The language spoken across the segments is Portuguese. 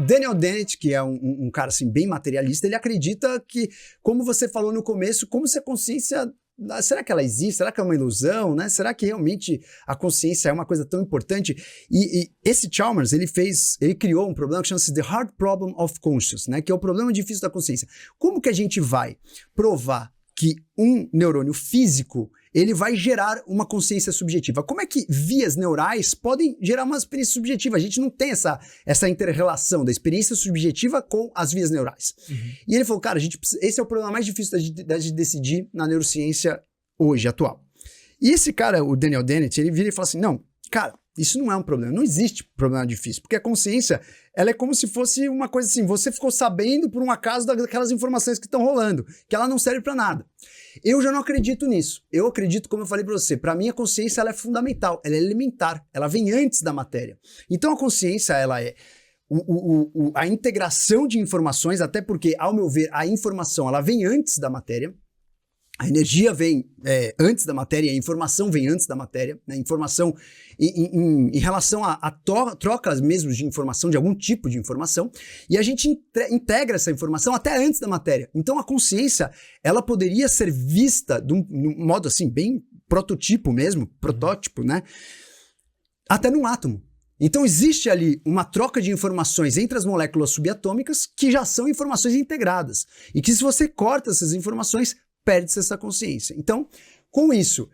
Daniel Dennett, que é um cara assim, bem materialista, ele acredita que, como você falou no começo, como se a consciência... Será que ela existe? Será que é uma ilusão? Né? Será que realmente a consciência é uma coisa tão importante? E esse Chalmers, ele criou um problema que chama-se The Hard Problem of Consciousness, né? Que é o problema difícil da consciência. Como que a gente vai provar que um neurônio físico ele vai gerar uma consciência subjetiva? Como é que vias neurais podem gerar uma experiência subjetiva? A gente não tem essa inter-relação da experiência subjetiva com as vias neurais. Uhum. E ele falou, cara, esse é o problema mais difícil da gente decidir na neurociência hoje, atual. E esse cara, o Daniel Dennett, ele vira e fala assim, não, cara, isso não é um problema, não existe problema difícil, porque a consciência, ela é como se fosse uma coisa assim, você ficou sabendo por um acaso daquelas informações que estão rolando, que ela não serve para nada. Eu já não acredito nisso, eu acredito, como eu falei para você, para mim a consciência ela é fundamental, ela é elementar, ela vem antes da matéria. Então a consciência, ela é a integração de informações, até porque, ao meu ver, a informação, ela vem antes da matéria. A energia vem antes da matéria, a informação vem antes da matéria, né? Informação em relação a trocas mesmo de informação, de algum tipo de informação, e a gente integra essa informação até antes da matéria. Então a consciência, ela poderia ser vista de um modo assim, bem protótipo, né? Até num átomo. Então existe ali uma troca de informações entre as moléculas subatômicas que já são informações integradas, e que se você corta essas informações, perde-se essa consciência. Então, com isso,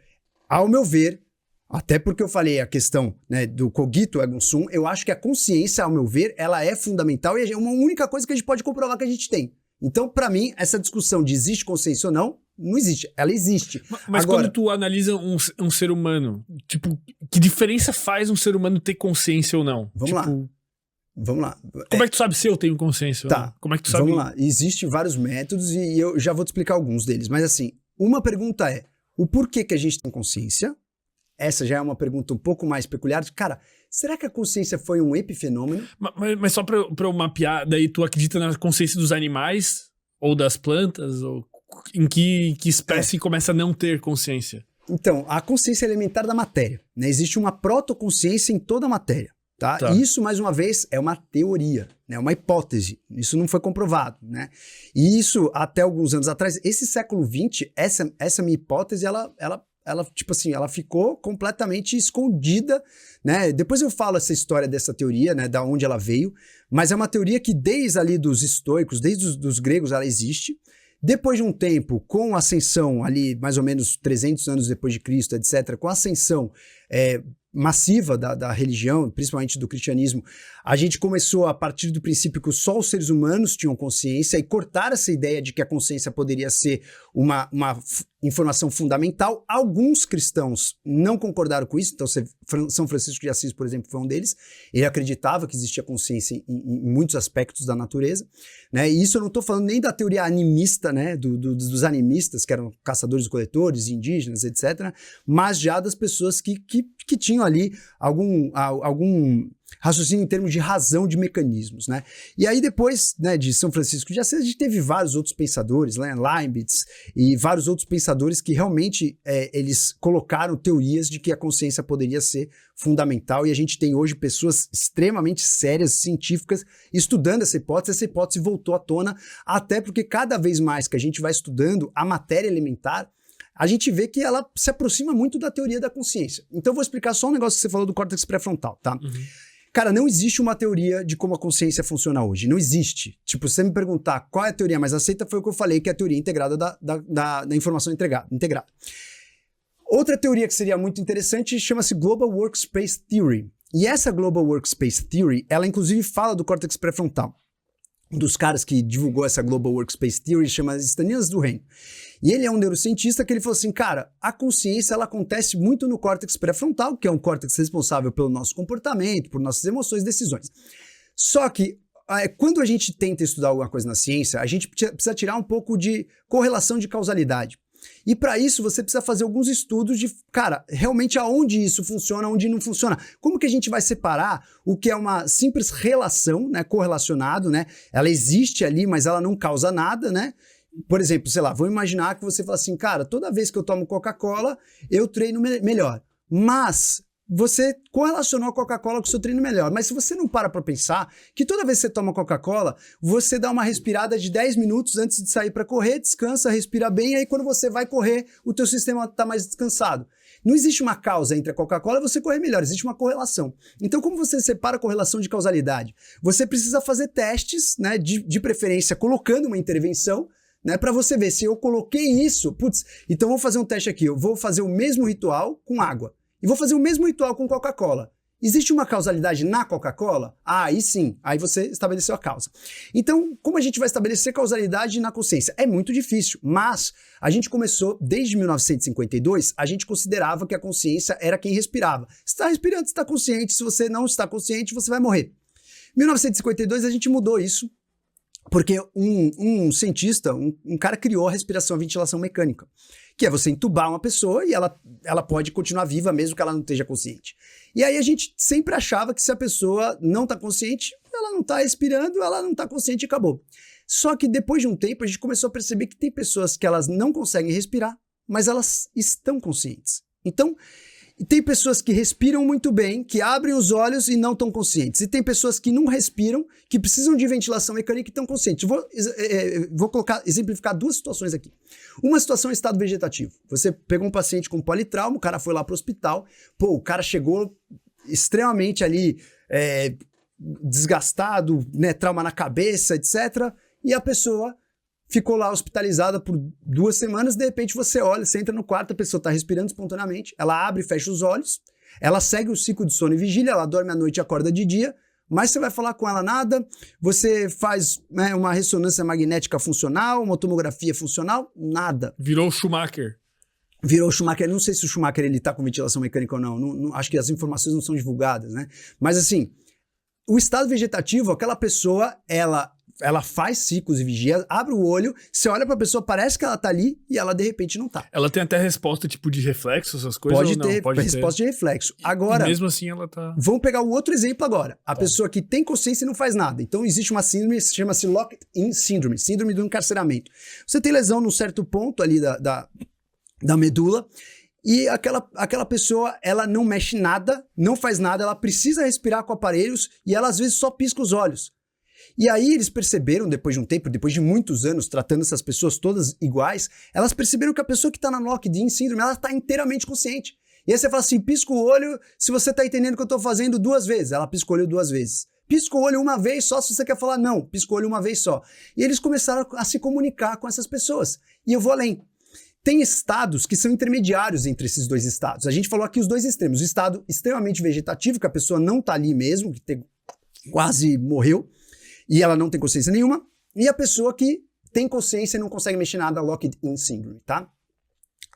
ao meu ver, até porque eu falei a questão, né, do cogito ergo sum, eu acho que a consciência, ao meu ver, ela é fundamental e é uma única coisa que a gente pode comprovar que a gente tem. Então, para mim, essa discussão de existe consciência ou não, não existe. Ela existe. Mas agora, quando tu analisa um ser humano, tipo, que diferença faz um ser humano ter consciência ou não? Vamos lá. Como é que tu sabe se eu tenho consciência? Tá. Como é que tu sabe? Vamos lá. Existem vários métodos e eu já vou te explicar alguns deles. Mas assim, uma pergunta é, o porquê que a gente tem consciência? Essa já é uma pergunta um pouco mais peculiar. Cara, será que a consciência foi um epifenômeno? Mas só pra eu mapear, daí tu acredita na consciência dos animais? Ou das plantas? Ou em que espécie começa a não ter consciência? Então, a consciência elementar da matéria, né? Existe uma protoconsciência em toda a matéria. Tá? Isso, mais uma vez, é uma teoria, né? Uma hipótese. Isso não foi comprovado, né? E isso, até alguns anos atrás, esse século XX, essa minha hipótese, ela tipo assim, ela ficou completamente escondida, né? Depois eu falo essa história dessa teoria, né? Da onde ela veio, mas é uma teoria que desde ali dos estoicos, desde os gregos, ela existe. Depois de um tempo, com a ascensão ali, mais ou menos 300 anos depois de Cristo, etc., com a ascensão massiva da religião, principalmente do cristianismo, a gente começou a partir do princípio que só os seres humanos tinham consciência e cortar essa ideia de que a consciência poderia ser uma informação fundamental. Alguns cristãos não concordaram com isso, então São Francisco de Assis, por exemplo, foi um deles. Ele acreditava que existia consciência em muitos aspectos da natureza, né? E isso eu não estou falando nem da teoria animista, né? Dos animistas, que eram caçadores e coletores, indígenas, etc., mas já das pessoas que tinham ali algum raciocínio em termos de razão de mecanismos, né? E aí depois, né, de São Francisco de Assis, a gente teve vários outros pensadores, né, Leibniz e vários outros pensadores que realmente eles colocaram teorias de que a consciência poderia ser fundamental, e a gente tem hoje pessoas extremamente sérias, científicas, estudando essa hipótese voltou à tona, até porque cada vez mais que a gente vai estudando a matéria elementar, a gente vê que ela se aproxima muito da teoria da consciência. Então eu vou explicar só um negócio que você falou do córtex pré-frontal, tá? Uhum. Cara, não existe uma teoria de como a consciência funciona hoje. Não existe. Tipo, se você me perguntar qual é a teoria mais aceita, foi o que eu falei, que é a teoria integrada da informação integrada. Outra teoria que seria muito interessante chama-se Global Workspace Theory. E essa Global Workspace Theory, ela inclusive fala do córtex pré-frontal. Um dos caras que divulgou essa Global Workspace Theory chama Stanislas Dehaene. E ele é um neurocientista que ele falou assim, cara, a consciência ela acontece muito no córtex pré-frontal, que é um córtex responsável pelo nosso comportamento, por nossas emoções e decisões. Só que quando a gente tenta estudar alguma coisa na ciência, a gente precisa tirar um pouco de correlação de causalidade. E para isso você precisa fazer alguns estudos de, cara, realmente aonde isso funciona, onde não funciona. Como que a gente vai separar o que é uma simples relação, né, correlacionado, né? Ela existe ali, mas ela não causa nada, né? Por exemplo, sei lá, vou imaginar que você fala assim, cara, toda vez que eu tomo Coca-Cola, eu treino melhor. Mas você correlacionou a Coca-Cola com o seu treino melhor. Mas se você não para pensar que toda vez que você toma Coca-Cola, você dá uma respirada de 10 minutos antes de sair para correr, descansa, respira bem, e aí quando você vai correr, o teu sistema está mais descansado. Não existe uma causa entre a Coca-Cola e você correr melhor, existe uma correlação. Então, como você separa a correlação de causalidade? Você precisa fazer testes, né, de preferência colocando uma intervenção, né, para você ver se eu coloquei isso, putz, então vou fazer um teste aqui, eu vou fazer o mesmo ritual com água e vou fazer o mesmo ritual com Coca-Cola. Existe uma causalidade na Coca-Cola? Ah, aí sim, aí você estabeleceu a causa. Então, como a gente vai estabelecer causalidade na consciência? É muito difícil, mas a gente começou, desde 1952, a gente considerava que a consciência era quem respirava. Você está respirando, você está consciente, se você não está consciente, você vai morrer. Em 1952 a gente mudou isso, porque um cientista, um cara criou a respiração e ventilação mecânica, que é você entubar uma pessoa e ela pode continuar viva mesmo que ela não esteja consciente. E aí a gente sempre achava que se a pessoa não está consciente, ela não está respirando, ela não está consciente e acabou. Só que depois de um tempo a gente começou a perceber que tem pessoas que elas não conseguem respirar, mas elas estão conscientes. Então, tem pessoas que respiram muito bem, que abrem os olhos e não estão conscientes. E tem pessoas que não respiram, que precisam de ventilação mecânica e estão conscientes. Vou exemplificar duas situações aqui. Uma situação é estado vegetativo. Você pegou um paciente com politrauma, o cara foi lá para o hospital, o cara chegou extremamente ali desgastado, né, trauma na cabeça, etc. E a pessoa ficou lá hospitalizada por 2 semanas, de repente você olha, você entra no quarto, a pessoa está respirando espontaneamente, ela abre e fecha os olhos, ela segue o ciclo de sono e vigília, ela dorme à noite e acorda de dia, mas você vai falar com ela nada, você faz, né, uma ressonância magnética funcional, uma tomografia funcional, nada. Virou Schumacher. Virou Schumacher, não sei se o Schumacher ele tá com ventilação mecânica ou não, acho que as informações não são divulgadas, né? Mas assim, o estado vegetativo, aquela pessoa, ela faz ciclos e vigia, abre o olho, você olha pra pessoa, parece que ela tá ali e ela de repente não tá. Ela tem até resposta tipo de reflexo, essas coisas? Pode ter resposta de reflexo. Agora, e mesmo assim ela tá... Vamos pegar o outro exemplo agora. A pessoa que tem consciência e não faz nada. Então existe uma síndrome, chama-se Locked-in Syndrome, síndrome do encarceramento. Você tem lesão num certo ponto ali da medula, e aquela pessoa, ela não mexe nada, não faz nada, ela precisa respirar com aparelhos e ela às vezes só pisca os olhos. E aí eles perceberam, depois de um tempo, depois de muitos anos tratando essas pessoas todas iguais, elas perceberam que a pessoa que está na Locked-in Syndrome, ela está inteiramente consciente. E aí você fala assim, pisca o olho se você está entendendo o que eu estou fazendo 2 vezes. Ela pisca o olho 2 vezes. Pisca o olho uma vez só se você quer falar não, pisca o olho uma vez só. E eles começaram a se comunicar com essas pessoas. E eu vou além. Tem estados que são intermediários entre esses 2 estados. A gente falou aqui os 2 extremos. O estado extremamente vegetativo, que a pessoa não está ali mesmo, que quase morreu, e ela não tem consciência nenhuma, e a pessoa que tem consciência e não consegue mexer nada, Locked-in Syndrome, tá?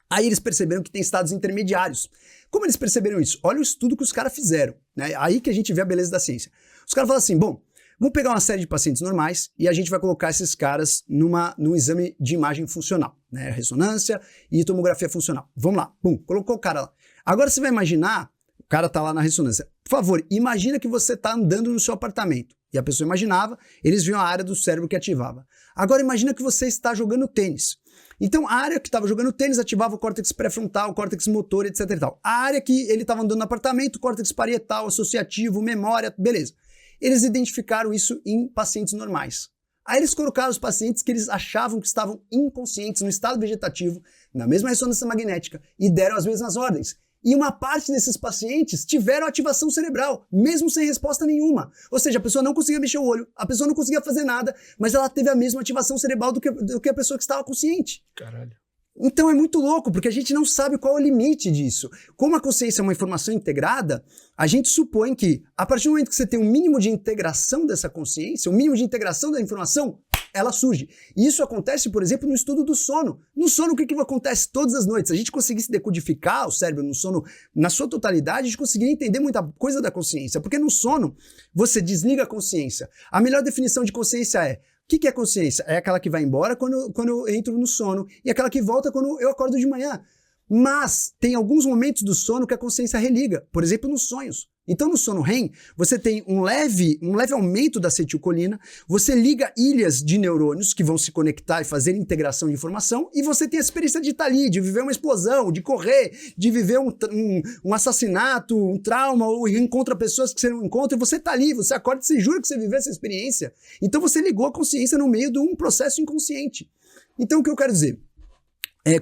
Aí eles perceberam que tem estados intermediários. Como eles perceberam isso? Olha o estudo que os caras fizeram, né? Aí que a gente vê a beleza da ciência. Os caras falaram assim, bom, vamos pegar uma série de pacientes normais e a gente vai colocar esses caras num exame de imagem funcional, né? Ressonância e tomografia funcional. Vamos lá, colocou o cara lá. Agora você vai imaginar, o cara tá lá na ressonância. Por favor, imagina que você tá andando no seu apartamento. E a pessoa imaginava, eles viam a área do cérebro que ativava. Agora imagina que você está jogando tênis. Então a área que estava jogando tênis ativava o córtex pré-frontal, o córtex motor, etc e tal. A área que ele estava andando no apartamento, córtex parietal, associativo, memória, beleza. Eles identificaram isso em pacientes normais. Aí eles colocaram os pacientes que eles achavam que estavam inconscientes no estado vegetativo, na mesma ressonância magnética, e deram as mesmas ordens. E uma parte desses pacientes tiveram ativação cerebral, mesmo sem resposta nenhuma. Ou seja, a pessoa não conseguia mexer o olho, a pessoa não conseguia fazer nada, mas ela teve a mesma ativação cerebral do que a pessoa que estava consciente. Caralho. Então é muito louco, porque a gente não sabe qual é o limite disso. Como a consciência é uma informação integrada, a gente supõe que, a partir do momento que você tem um mínimo de integração dessa consciência, um mínimo de integração da informação, ela surge. E isso acontece, por exemplo, no estudo do sono. No sono, o que acontece todas as noites? Se a gente conseguisse decodificar o cérebro no sono na sua totalidade, a gente conseguiria entender muita coisa da consciência. Porque no sono, você desliga a consciência. A melhor definição de consciência é: o que é consciência? É aquela que vai embora quando eu entro no sono e aquela que volta quando eu acordo de manhã. Mas tem alguns momentos do sono que a consciência religa. Por exemplo, nos sonhos. Então, no sono REM, você tem um leve aumento da acetilcolina, você liga ilhas de neurônios que vão se conectar e fazer integração de informação, e você tem a experiência de estar ali, de viver uma explosão, de correr, de viver um assassinato, um trauma, ou encontra pessoas que você não encontra, e você está ali, você acorda e você jura que você viveu essa experiência. Então, você ligou a consciência no meio de um processo inconsciente. Então, o que eu quero dizer?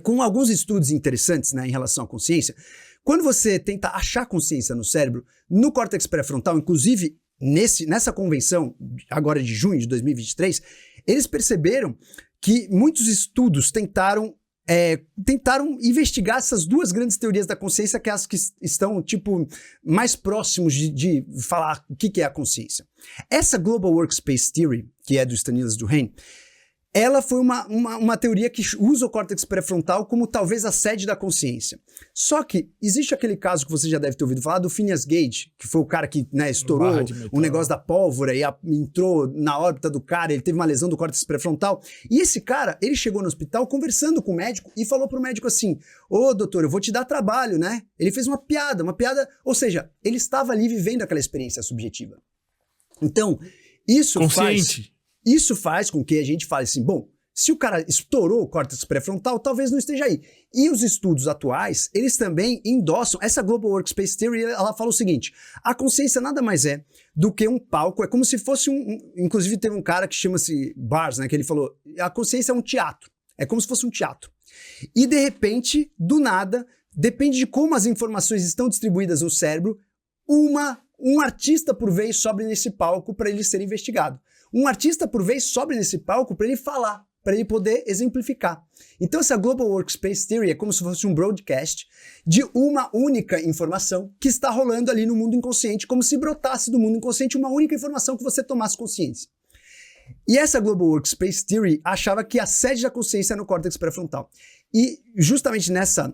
Com alguns estudos interessantes, né, em relação à consciência, quando você tenta achar consciência no cérebro, no córtex pré-frontal, inclusive nessa convenção agora de junho de 2023, eles perceberam que muitos estudos tentaram investigar essas duas grandes teorias da consciência, que é as que estão mais próximos de falar o que é a consciência. Essa Global Workspace Theory, que é do Stanislas Dehaene, ela foi uma teoria que usa o córtex pré-frontal como talvez a sede da consciência. Só que existe aquele caso que você já deve ter ouvido falar do Phineas Gage, que foi o cara que, né, estourou o negócio da pólvora e entrou na órbita do cara, ele teve uma lesão do córtex pré-frontal. E esse cara, ele chegou no hospital conversando com o médico e falou pro médico assim: ô doutor, eu vou te dar trabalho, né? Ele fez uma piada, ou seja, ele estava ali vivendo aquela experiência subjetiva. Então, Isso faz com que a gente fale assim, bom, se o cara estourou o córtex pré-frontal, talvez não esteja aí. E os estudos atuais, eles também endossam, essa Global Workspace Theory, ela fala o seguinte: a consciência nada mais é do que um palco, é como se fosse inclusive teve um cara que chama-se Bars, né, que ele falou, a consciência é um teatro, é como se fosse um teatro. E de repente, do nada, depende de como as informações estão distribuídas no cérebro, um artista por vez sobe nesse palco para ele ser investigado. Um artista por vez sobe nesse palco para ele falar, para ele poder exemplificar. Então essa Global Workspace Theory é como se fosse um broadcast de uma única informação que está rolando ali no mundo inconsciente, como se brotasse do mundo inconsciente uma única informação que você tomasse consciência. E essa Global Workspace Theory achava que a sede da consciência é no córtex pré-frontal. E justamente nessa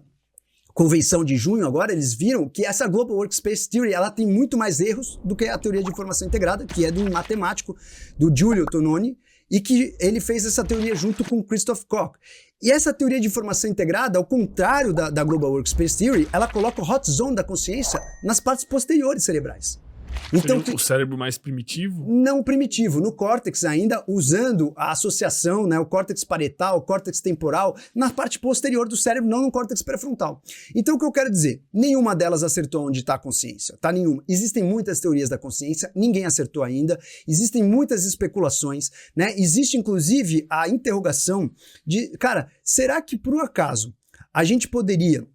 convenção de junho agora, eles viram que essa Global Workspace Theory, ela tem muito mais erros do que a teoria de informação integrada, que é de um matemático, do Giulio Tononi, e que ele fez essa teoria junto com Christoph Koch. E essa teoria de informação integrada, ao contrário da Global Workspace Theory, ela coloca o hot zone da consciência nas partes posteriores cerebrais. Então, o cérebro mais primitivo? Não primitivo, no córtex ainda, usando a associação, né, o córtex parietal, o córtex temporal, na parte posterior do cérebro, não no córtex pré-frontal. Então o que eu quero dizer? Nenhuma delas acertou onde está a consciência, tá? Nenhuma. Existem muitas teorias da consciência, ninguém acertou ainda, existem muitas especulações, né? Existe inclusive a interrogação de, cara, será que por um acaso a gente poderia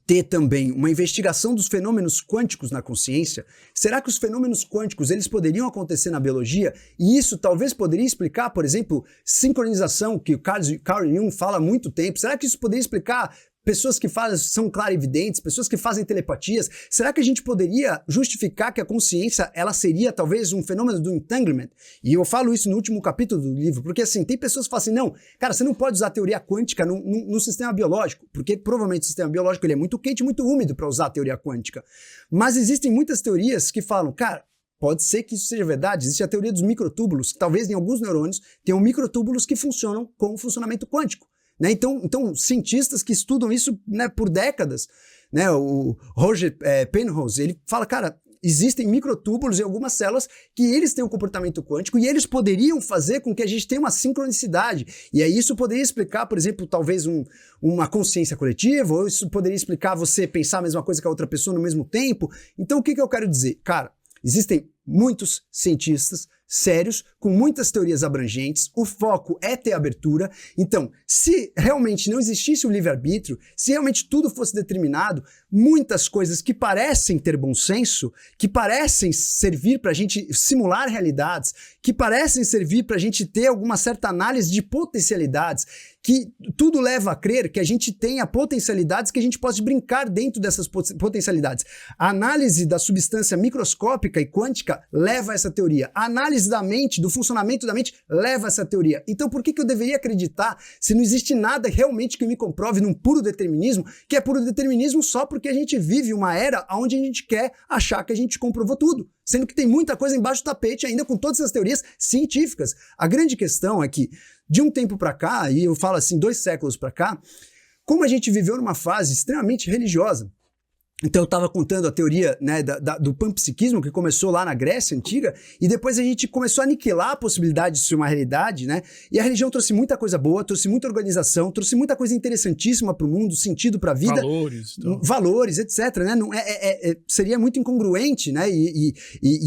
ter também uma investigação dos fenômenos quânticos na consciência? Será que os fenômenos quânticos eles poderiam acontecer na biologia? E isso talvez poderia explicar, por exemplo, sincronização, que o Carl Jung fala há muito tempo. Será que isso poderia explicar pessoas que são clarividentes, pessoas que fazem telepatias? Será que a gente poderia justificar que a consciência ela seria talvez um fenômeno do entanglement? E eu falo isso no último capítulo do livro, porque assim, tem pessoas que falam assim, não, cara, você não pode usar a teoria quântica no sistema biológico, porque provavelmente o sistema biológico ele é muito quente, muito úmido para usar a teoria quântica. Mas existem muitas teorias que falam, cara, pode ser que isso seja verdade. Existe a teoria dos microtúbulos, que talvez em alguns neurônios tenham microtúbulos que funcionam com o funcionamento quântico. Né? Então, cientistas que estudam isso, né, por décadas, né, o Roger Penrose, ele fala, cara, existem microtúbulos em algumas células que eles têm um comportamento quântico e eles poderiam fazer com que a gente tenha uma sincronicidade. E aí isso poderia explicar, por exemplo, talvez uma consciência coletiva, ou isso poderia explicar você pensar a mesma coisa que a outra pessoa no mesmo tempo. Então, o que eu quero dizer? Cara, existem muitos cientistas sérios, com muitas teorias abrangentes, o foco é ter abertura. Então, se realmente não existisse o livre-arbítrio, se realmente tudo fosse determinado, muitas coisas que parecem ter bom senso, que parecem servir para a gente simular realidades, que parecem servir para a gente ter alguma certa análise de potencialidades, que tudo leva a crer que a gente tenha potencialidades que a gente pode brincar dentro dessas potencialidades. A análise da substância microscópica e quântica leva a essa teoria. A análise da mente, do funcionamento da mente, leva a essa teoria. Então por que eu deveria acreditar se não existe nada realmente que me comprove num puro determinismo, que é puro determinismo só porque a gente vive uma era onde a gente quer achar que a gente comprovou tudo, sendo que tem muita coisa embaixo do tapete ainda com todas essas teorias científicas. A grande questão é que de um tempo para cá, e eu falo assim, 2 séculos para cá, como a gente viveu numa fase extremamente religiosa, Então eu estava contando a teoria, né, do panpsiquismo, que começou lá na Grécia Antiga, e depois a gente começou a aniquilar a possibilidade de ser uma realidade, né? E a religião trouxe muita coisa boa, trouxe muita organização, trouxe muita coisa interessantíssima para o mundo, sentido para a vida. Valores, etc. Né? Não, seria muito incongruente, né? E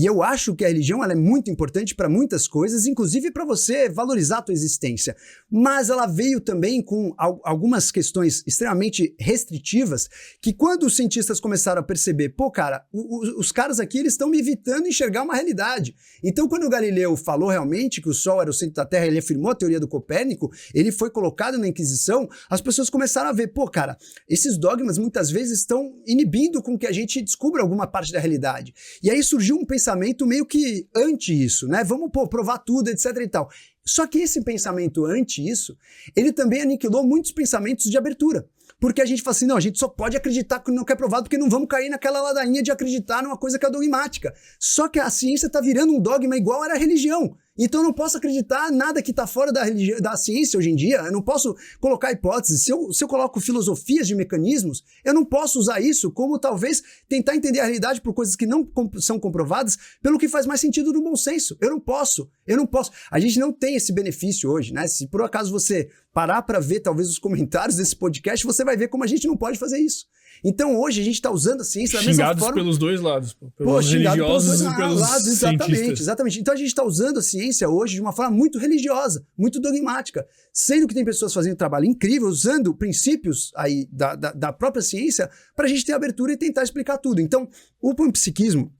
eu acho que a religião ela é muito importante para muitas coisas, inclusive para você valorizar a tua existência. Mas ela veio também com algumas questões extremamente restritivas, que quando os cientistas começaram a perceber, pô, cara, os caras aqui eles estão me evitando enxergar uma realidade. Então, quando o Galileu falou realmente que o Sol era o centro da Terra, ele afirmou a teoria do Copérnico, ele foi colocado na Inquisição, as pessoas começaram a ver, pô, cara, esses dogmas muitas vezes estão inibindo com que a gente descubra alguma parte da realidade. E aí surgiu um pensamento meio que anti isso, né? Vamos, pô, provar tudo, etc e tal. Só que esse pensamento anti isso, ele também aniquilou muitos pensamentos de abertura. Porque a gente fala assim, não, a gente só pode acreditar que não é provado porque não vamos cair naquela ladainha de acreditar numa coisa que é dogmática. Só que a ciência está virando um dogma igual era a religião. Então eu não posso acreditar nada que está fora da ciência hoje em dia, eu não posso colocar hipóteses. Se eu coloco filosofias de mecanismos, eu não posso usar isso como talvez tentar entender a realidade por coisas que não são comprovadas pelo que faz mais sentido no bom senso. Eu não posso. A gente não tem esse benefício hoje, né? Se por acaso você parar para ver talvez os comentários desse podcast, você vai ver como a gente não pode fazer isso. Então hoje a gente está usando a ciência da mesma forma... Xingados pelos dois lados. Pelos religiosos e pelos cientistas. Exatamente. Então a gente está usando a ciência hoje de uma forma muito religiosa, muito dogmática. Sendo que tem pessoas fazendo trabalho incrível, usando princípios aí da própria ciência para a gente ter abertura e tentar explicar tudo. Então o panpsiquismo,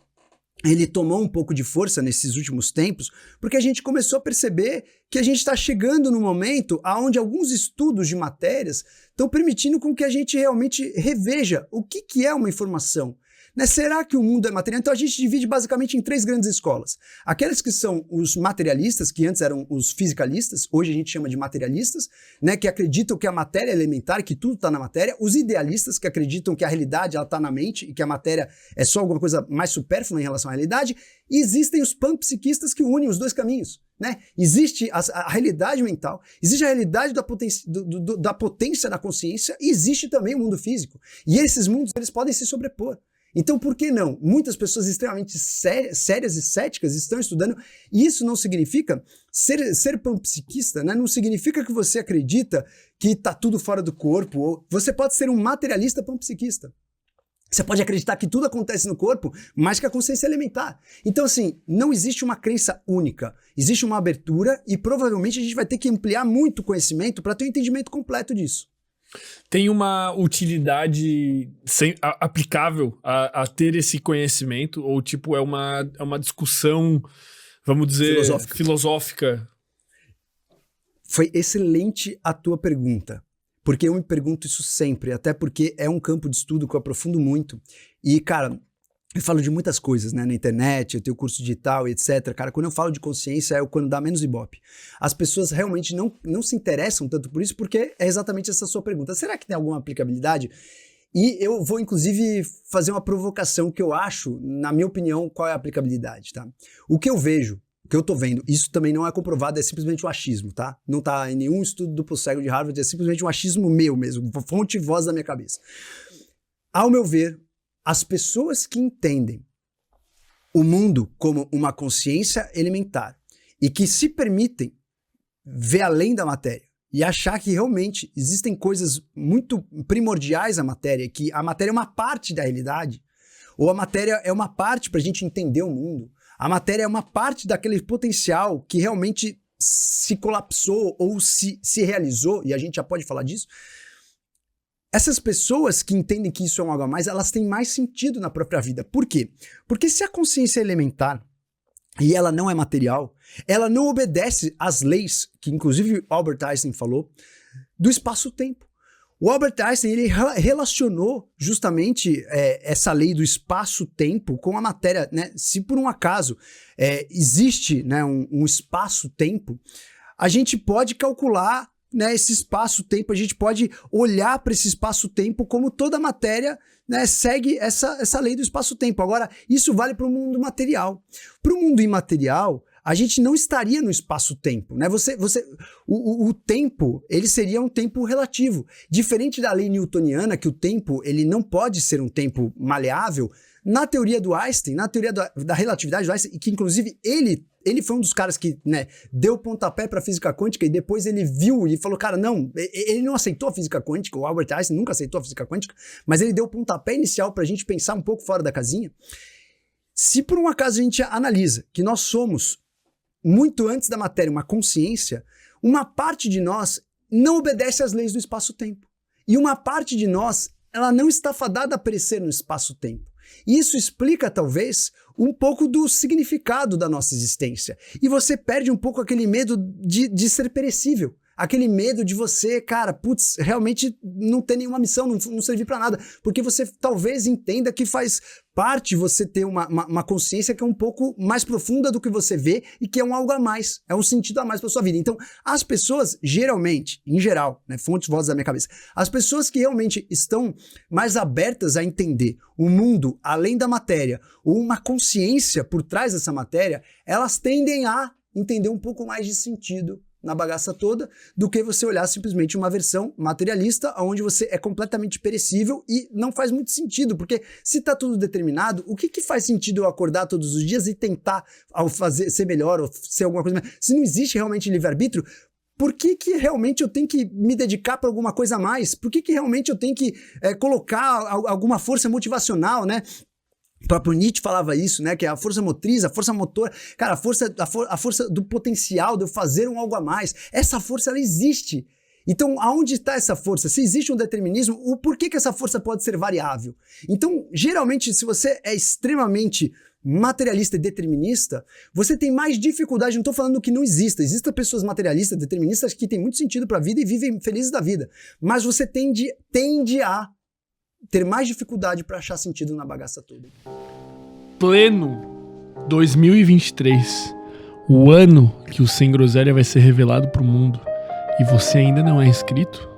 ele tomou um pouco de força nesses últimos tempos, porque a gente começou a perceber que a gente está chegando no momento onde alguns estudos de matérias estão permitindo com que a gente realmente reveja o que é uma informação. Né? Será que o mundo é material? Então a gente divide basicamente em 3 grandes escolas. Aquelas que são os materialistas, que antes eram os fisicalistas, hoje a gente chama de materialistas, né? Que acreditam que a matéria é elementar, que tudo está na matéria. Os idealistas, que acreditam que a realidade está na mente e que a matéria é só alguma coisa mais supérflua em relação à realidade. E existem os panpsiquistas que unem os dois caminhos. Né? Existe a realidade mental, existe a realidade da potência da consciência e existe também o mundo físico. E esses mundos eles podem se sobrepor. Então, por que não? Muitas pessoas extremamente sérias e céticas estão estudando, e isso não significa ser panpsiquista, né? Não significa que você acredita que está tudo fora do corpo, ou você pode ser um materialista panpsiquista. Você pode acreditar que tudo acontece no corpo, mas que a consciência é elementar. Então, assim, não existe uma crença única. Existe uma abertura e provavelmente a gente vai ter que ampliar muito o conhecimento para ter um entendimento completo disso. Tem uma utilidade aplicável a ter esse conhecimento? Ou, tipo, é uma discussão, vamos dizer, filosófica? Foi excelente a tua pergunta. Porque eu me pergunto isso sempre, até porque é um campo de estudo que eu aprofundo muito. E, cara, eu falo de muitas coisas, né, na internet, eu tenho curso digital e etc. Cara, quando eu falo de consciência é quando dá menos ibope. As pessoas realmente não se interessam tanto por isso, porque é exatamente essa sua pergunta. Será que tem alguma aplicabilidade? E eu vou, inclusive, fazer uma provocação que eu acho, na minha opinião, qual é a aplicabilidade, tá? O que eu vejo, o que eu tô vendo, isso também não é comprovado, é simplesmente um achismo, tá? Não tá em nenhum estudo duplo cego de Harvard, é simplesmente um achismo meu mesmo, fonte e voz da minha cabeça. Ao meu ver, as pessoas que entendem o mundo como uma consciência elementar e que se permitem ver além da matéria e achar que realmente existem coisas muito primordiais à matéria, que a matéria é uma parte da realidade, ou a matéria é uma parte para a gente entender o mundo, a matéria é uma parte daquele potencial que realmente se colapsou ou se realizou, e a gente já pode falar disso. Essas pessoas que entendem que isso é um algo a mais, elas têm mais sentido na própria vida. Por quê? Porque se a consciência é elementar e ela não é material, ela não obedece às leis, que inclusive Albert Einstein falou, do espaço-tempo. O Albert Einstein ele relacionou justamente essa lei do espaço-tempo com a matéria, né? Se por um acaso existe, né, um espaço-tempo, a gente pode calcular, né, esse espaço-tempo, a gente pode olhar para esse espaço-tempo como toda matéria, né, segue essa lei do espaço-tempo. Agora, isso vale para o mundo material. Para o mundo imaterial, a gente não estaria no espaço-tempo, né? O tempo, ele seria um tempo relativo. Diferente da lei newtoniana, que o tempo, ele não pode ser um tempo maleável, na teoria do Einstein, na teoria da relatividade do Einstein, que inclusive ele foi um dos caras que, né, deu pontapé para a física quântica e depois ele viu e falou, cara, não, ele não aceitou a física quântica, o Albert Einstein nunca aceitou a física quântica, mas ele deu o pontapé inicial para a gente pensar um pouco fora da casinha. Se por um acaso a gente analisa que nós somos, muito antes da matéria, uma consciência, uma parte de nós não obedece às leis do espaço-tempo. E uma parte de nós, ela não está fadada a perecer no espaço-tempo. Isso explica, talvez, um pouco do significado da nossa existência. E você perde um pouco aquele medo de ser perecível. Aquele medo de você, cara, putz, realmente não ter nenhuma missão, não servir pra nada. Porque você talvez entenda que faz parte você ter uma consciência que é um pouco mais profunda do que você vê e que é um algo a mais, é um sentido a mais pra sua vida. Então, as pessoas, geralmente, em geral, né, fontes, vozes da minha cabeça, as pessoas que realmente estão mais abertas a entender o mundo além da matéria, ou uma consciência por trás dessa matéria, elas tendem a entender um pouco mais de sentido na bagaça toda, do que você olhar simplesmente uma versão materialista, onde você é completamente perecível e não faz muito sentido, porque se tá tudo determinado, o que faz sentido eu acordar todos os dias e tentar ser melhor, ou ser alguma coisa melhor? Se não existe realmente livre-arbítrio, por que realmente eu tenho que me dedicar para alguma coisa a mais? Por que realmente eu tenho que colocar alguma força motivacional, né? O próprio Nietzsche falava isso, né? Que é a força motriz, a força motora, cara, a força do potencial de eu fazer algo a mais. Essa força, ela existe. Então, aonde está essa força? Se existe um determinismo, por que essa força pode ser variável? Então, geralmente, se você é extremamente materialista e determinista, você tem mais dificuldade, não estou falando que não exista, existem pessoas materialistas, deterministas que têm muito sentido para a vida e vivem felizes da vida, mas você tende a ter mais dificuldade para achar sentido na bagaça toda. Pleno 2023, o ano que o Sem Groselha vai ser revelado pro mundo, e você ainda não é inscrito?